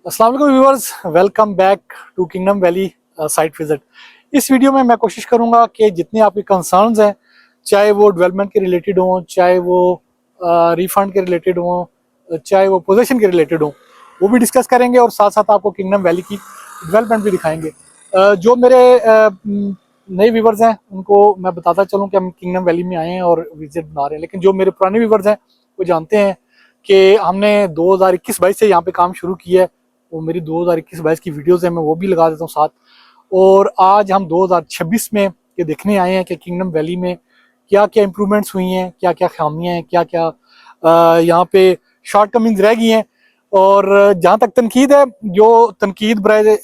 अस्सलाम वालेकुम viewers, welcome back to kingdom valley site visit. इस वीडियो में मैं कोशिश करूंगा कि जितने आपके कंसर्न्स हैं, चाहे वो डेवलपमेंट के रिलेटेड हों, चाहे वो रिफंड के रिलेटेड हों, चाहे वो पोजीशन के रिलेटेड हों, वो भी डिस्कस करेंगे और साथ साथ आपको किंगडम वैली की डेवलपमेंट भी दिखाएंगे। जो मेरे नए व्यूवर्स हैं उनको मैं बताता चलूँ कि हम किंगडम वैली में आए हैं और विजिट बना रहे हैं, लेकिन जो मेरे पुराने व्यूवर्स हैं वो जानते हैं कि हमने 2021-22 से यहाँ पे काम शुरू किया है। वो मेरी 2021-22 की वीडियोस हैं, मैं वो भी लगा देता हूँ साथ। और आज हम 2026 में ये देखने आए हैं कि किंगडम वैली में क्या क्या इम्प्रूवमेंट्स हुई हैं, क्या क्या खामियां हैं, क्या क्या यहाँ पे शॉर्ट कमिंग्स रह गई हैं। और जहाँ तक तनकीद है, जो तनकीद बराए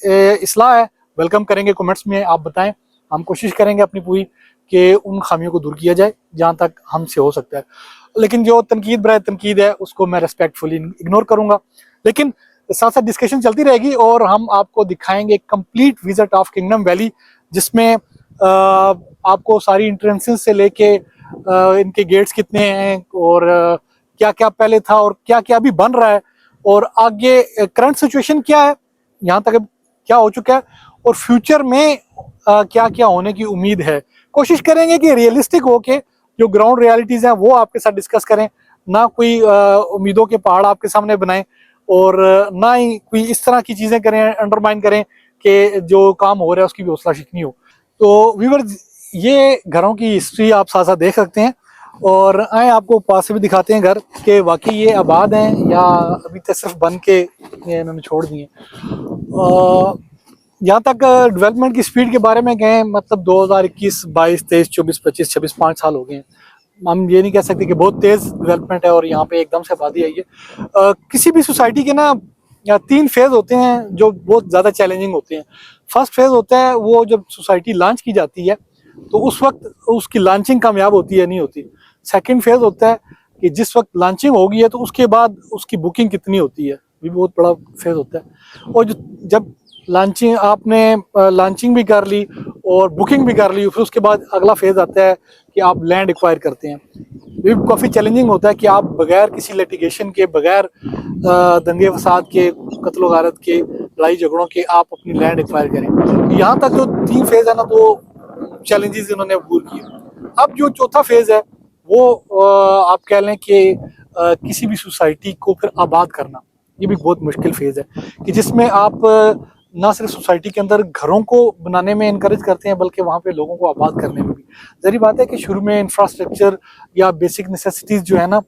इसलाह है, वेलकम करेंगे कमेंट्स में। आप बताएं, हम कोशिश करेंगे अपनी पूरी कि उन खामियों को दूर किया जाए जहाँ तक हमसे हो सकता है। लेकिन जो तनकीद बराए तनकीद है उसको मैं रेस्पेक्टफुली इग्नोर करूँगा। लेकिन साथ साथ डिस्कशन चलती रहेगी और हम आपको दिखाएंगे complete visit of kingdom valley, जिसमें आपको सारी इंट्रेंसेस से लेके इनके गेट्स कितने हैं और क्या क्या पहले था और क्या क्या अभी बन रहा है और आगे करंट सिचुएशन क्या है, यहाँ तक क्या हो चुका है और फ्यूचर में क्या क्या होने की उम्मीद है। कोशिश करेंगे कि रियलिस्टिक हो के जो ग्राउंड रियलिटीज़ हैं वो आपके साथ डिस्कस करें, ना कोई उम्मीदों के पहाड़ आपके सामने बनाएं और ना ही कोई इस तरह की चीज़ें करें, अंडरमाइन करें कि जो काम हो रहा है उसकी भी हौसला शिकनी हो। तो व्यूअर्स, ये घरों की हिस्ट्री आप साथ साथ देख सकते हैं और आए आपको पास से भी दिखाते हैं घर के वाकई ये आबाद हैं या अभी तक सिर्फ बन के ये इन्होंने छोड़ दिए। यहाँ तक डेवलपमेंट की स्पीड के बारे में कहें, मतलब 2021, 22, 23, 24, 25, 26, 5 साल हो गए हैं। हम ये नहीं कह सकते कि बहुत तेज डेवलपमेंट है और यहाँ पे एकदम से आबादी आई है। किसी भी सोसाइटी के ना 3 फेज होते हैं जो बहुत ज़्यादा चैलेंजिंग होते हैं। फर्स्ट फेज होता है वो जब सोसाइटी लॉन्च की जाती है, तो उस वक्त उसकी लॉन्चिंग कामयाब होती है नहीं होती। सेकंड फेज होता है कि जिस वक्त लॉन्चिंग होगी है तो उसके बाद उसकी बुकिंग कितनी होती है, भी बहुत बड़ा फेज होता है। और जो जब लॉन्चिंग आपने लॉन्चिंग भी कर ली और बुकिंग भी कर ली, फिर उसके बाद अगला फेज आता है कि आप लैंड एक्वायर करते हैं। ये काफ़ी चैलेंजिंग होता है कि आप बगैर किसी लिटिगेशन के, बगैर दंगे फसाद के, कत्लो गारत के, लड़ाई झगड़ों के आप अपनी लैंड एक्वायर करें। यहाँ तक जो 3 फेज है ना, तो चैलेंजेस इन्होंने अबूर किए। अब जो चौथा फेज है वो आप कह लें कि किसी भी सोसाइटी को फिर आबाद करना, ये भी बहुत मुश्किल फेज है कि जिसमें आप ना सिर्फ सोसाइटी के अंदर घरों को बनाने में इनकरेज करते हैं बल्कि वहाँ पे लोगों को आबाद करने में भी। जरी बात है कि शुरू में इंफ्रास्ट्रक्चर या बेसिक नेसेसिटीज जो है ना,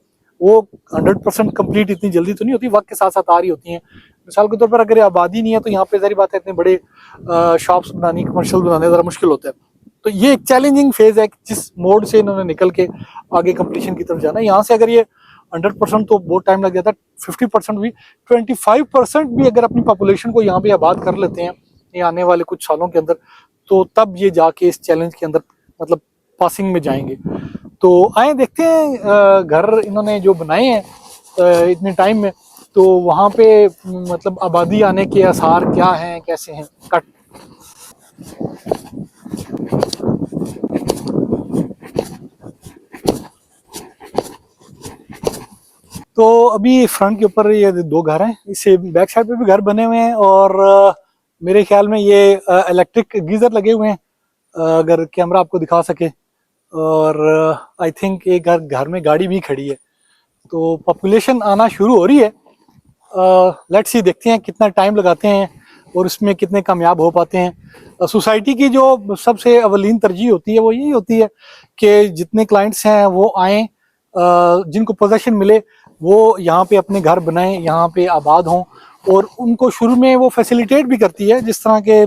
वो 100% कंप्लीट इतनी जल्दी तो नहीं होती, वक्त के साथ साथ आ रही होती हैं। मिसाल के तौर पर अगर आबादी नहीं है तो यहाँ पे जरी बात है इतने बड़े शॉप्स बनानी, कमर्शियल बनाने ज़रा मुश्किल होता है। तो ये एक चैलेंजिंग फेज है जिस मोड से इन्होंने निकल के आगे कंपटीशन की तरफ जाना है। यहाँ से अगर ये 100% तो बहुत टाइम लग जाता है, 50% भी, 25% भी अगर अपनी पॉपुलेशन को यहाँ पे आबाद कर लेते हैं ये आने वाले कुछ सालों के अंदर, तो तब ये जाके इस चैलेंज के अंदर मतलब पासिंग में जाएंगे। तो आए देखते हैं घर इन्होंने जो बनाए हैं इतने टाइम में, तो वहाँ पे मतलब आबादी आने के आसार क्या हैं, कैसे हैं। कट तो अभी फ्रंट के ऊपर ये 2 घर हैं, इससे बैक साइड पे भी घर बने हुए हैं और मेरे ख्याल में ये इलेक्ट्रिक गीजर लगे हुए हैं, अगर कैमरा आपको दिखा सके। और आई थिंक एक घर घर में गाड़ी भी खड़ी है, तो पॉपुलेशन आना शुरू हो रही है। लेट्स सी, देखते हैं कितना टाइम लगाते हैं और इसमें कितने कामयाब हो पाते हैं। सोसाइटी की जो सबसे अवलीन तरजीह होती है वो यही होती है कि जितने क्लाइंट्स हैं वो आएँ, जिनको पोजेशन मिले वो यहाँ पे अपने घर बनाएं, यहाँ पे आबाद हों। और उनको शुरू में वो फैसिलिटेट भी करती है, जिस तरह के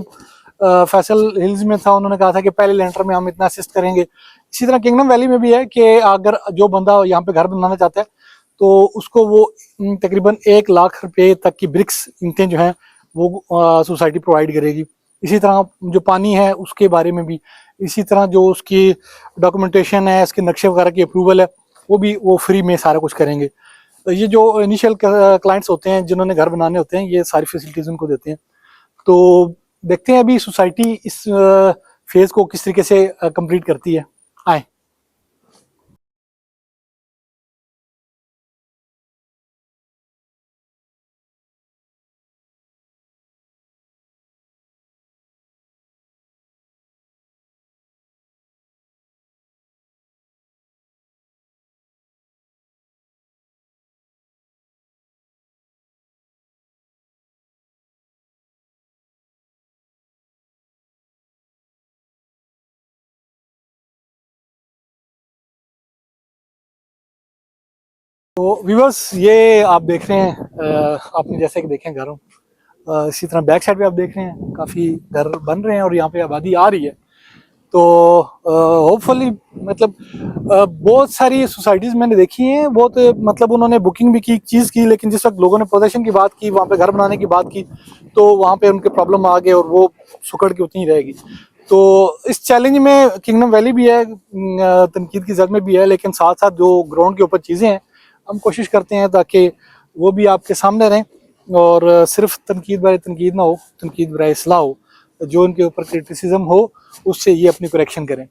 फैसल हिल्स में था, उन्होंने कहा था कि पहले लेंटर में हम इतना असिस्ट करेंगे। इसी तरह किंगडम वैली में भी है कि अगर जो बंदा यहाँ पे घर बनाना चाहता है तो उसको वो तकरीबन 1 लाख रुपए तक की ब्रिक्स ईंटें जो हैं वो सोसाइटी प्रोवाइड करेगी। इसी तरह जो पानी है उसके बारे में भी, इसी तरह जो उसकी डॉक्यूमेंटेशन है, इसके नक्शे वगैरह की अप्रूवल है, वो भी वो फ्री में सारा कुछ करेंगे। तो ये जो इनिशियल क्लाइंट्स होते हैं जिन्होंने घर बनाने होते हैं, ये सारी फैसिलिटीज़ उनको देते हैं। तो देखते हैं अभी सोसाइटी इस फेज़ को किस तरीके से कंप्लीट करती है। आए। तो व्यूअर्स ये आप देख रहे हैं, आपने जैसे कि देखें घरों, इसी तरह बैक साइड पे आप देख रहे हैं काफ़ी घर बन रहे हैं और यहाँ पे आबादी आ रही है। तो होपफुली मतलब बहुत सारी सोसाइटीज़ मैंने देखी हैं, बहुत मतलब उन्होंने बुकिंग भी की, चीज़ की, लेकिन जिस वक्त लोगों ने पोजेशन की बात की, वहाँ पे घर बनाने की बात की, तो वहाँ पे उनके प्रॉब्लम आ गए और वो सुकड़ के उतनी ही रहेगी। तो इस चैलेंज में किंगडम वैली भी है, तनकीद की जद में भी है, लेकिन साथ साथ जो ग्राउंड के ऊपर चीज़ें हैं हम कोशिश करते हैं ताकि वो भी आपके सामने रहें और सिर्फ तनकीद बारे तनकीद ना हो, तनकीद बारे इस्लाह हो, जो उनके ऊपर क्रिटिसिज्म हो उससे ये अपनी करेक्शन करें।